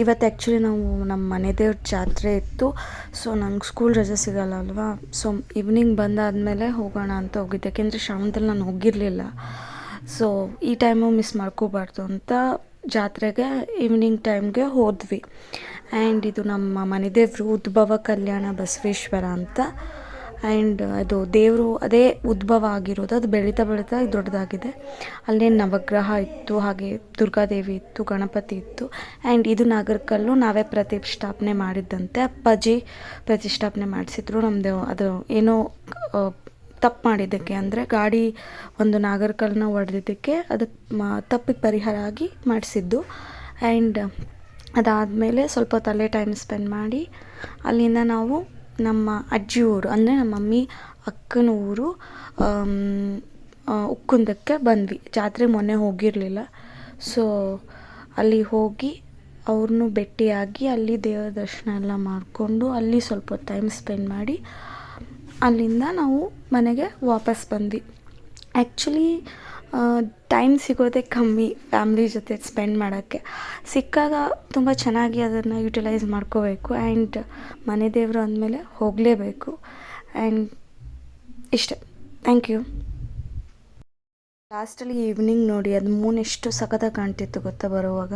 ಇವತ್ತು ಆ್ಯಕ್ಚುಲಿ ನಾವು ನಮ್ಮ ಮನೆ ದೇವ್ರ ಜಾತ್ರೆ ಇತ್ತು. ಸೊ ನಂಗೆ ಸ್ಕೂಲ್ ರಜೆ ಸಿಗಲ್ಲ ಅಲ್ವಾ. ಸೊ ಈವ್ನಿಂಗ್ ಬಂದಾದಮೇಲೆ ಹೋಗೋಣ ಅಂತ ಹೋಗಿದ್ದೆ, ಯಾಕೆಂದರೆ ಶ್ರಾವಣದಲ್ಲಿ ನಾನು ಹೋಗಿರಲಿಲ್ಲ. ಸೊ ಈ ಟೈಮು ಮಿಸ್ ಮಾಡ್ಕೋಬಾರ್ದು ಅಂತ ಜಾತ್ರೆಗೆ ಈವ್ನಿಂಗ್ ಟೈಮ್ಗೆ ಹೋದ್ವಿ. ಆ್ಯಂಡ್ ಇದು ನಮ್ಮ ಮನೆ ದೇವರು ಉದ್ಭವ ಕಲ್ಯಾಣ ಬಸವೇಶ್ವರ ಅಂತ. ಆ್ಯಂಡ್ ಅದು ದೇವರು ಅದೇ ಉದ್ಭವ ಆಗಿರೋದು, ಅದು ಬೆಳೀತಾ ಬೆಳೀತಾ ದೊಡ್ಡದಾಗಿದೆ. ಅಲ್ಲೇ ನವಗ್ರಹ ಇತ್ತು, ಹಾಗೆ ದುರ್ಗಾದೇವಿ ಇತ್ತು, ಗಣಪತಿ ಇತ್ತು. ಆ್ಯಂಡ್ ಇದು ನಾಗರಕಲ್ಲು ನಾವೇ ಪ್ರತಿಷ್ಠಾಪನೆ ಮಾಡಿದ್ದಂತೆ. ಅಪ್ಪಾಜಿ ಪ್ರತಿಷ್ಠಾಪನೆ ಮಾಡಿಸಿದ್ರು. ನಮ್ಮದು ಅದು ಏನೋ ತಪ್ಪು ಮಾಡಿದ್ದಕ್ಕೆ, ಅಂದರೆ ಗಾಡಿ ಒಂದು ನಾಗರಕಲ್ಲನ್ನ ಹೊಡೆದಿದ್ದಕ್ಕೆ ಅದಕ್ಕೆ ತಪ್ಪಿಗೆ ಪರಿಹಾರ ಆಗಿ ಮಾಡಿಸಿದ್ದು. ಆ್ಯಂಡ್ ಅದಾದಮೇಲೆ ಸ್ವಲ್ಪ ತಲೆ ಟೈಮ್ ಸ್ಪೆಂಡ್ ಮಾಡಿ ಅಲ್ಲಿಂದ ನಾವು ನಮ್ಮ ಅಜ್ಜಿ ಊರು, ಅಂದರೆ ನಮ್ಮ ಮಮ್ಮಿ ಅಕ್ಕನ ಊರು ಉಕ್ಕುಂದಕ್ಕೆ ಬಂದ್ವಿ. ಜಾತ್ರೆ ಮೊನ್ನೆ ಹೋಗಿರಲಿಲ್ಲ. ಸೊ ಅಲ್ಲಿ ಹೋಗಿ ಅವ್ರನ್ನೂ ಭೇಟಿಯಾಗಿ ಅಲ್ಲಿ ದೇವರ ದರ್ಶನ ಎಲ್ಲ ಮಾಡಿಕೊಂಡು ಅಲ್ಲಿ ಸ್ವಲ್ಪ ಟೈಮ್ ಸ್ಪೆಂಡ್ ಮಾಡಿ ಅಲ್ಲಿಂದ ನಾವು ಮನೆಗೆ ವಾಪಸ್ ಬಂದ್ವಿ. ಆ್ಯಕ್ಚುಲಿ ಟೈಮ್ ಸಿಗೋದೇ ಕಮ್ಮಿ ಫ್ಯಾಮ್ಲಿ ಜೊತೆ ಸ್ಪೆಂಡ್ ಮಾಡೋಕ್ಕೆ. ಸಿಕ್ಕಾಗ ತುಂಬ ಚೆನ್ನಾಗಿ ಅದನ್ನು ಯುಟಿಲೈಸ್ ಮಾಡ್ಕೋಬೇಕು. ಆ್ಯಂಡ್ ಮನೆ ದೇವರು ಅಂದಮೇಲೆ ಹೋಗಲೇಬೇಕು. ಆ್ಯಂಡ್ ಇಷ್ಟೇ. Thank you. ಲಾಸ್ಟಲ್ಲಿ ಈವ್ನಿಂಗ್ ನೋಡಿ, ಅದು ಮೂನ್ ಎಷ್ಟು ಸಖತ್ತಾಗಿ ಕಾಣ್ತಿತ್ತು ಗೊತ್ತಾ ಬರೋವಾಗ.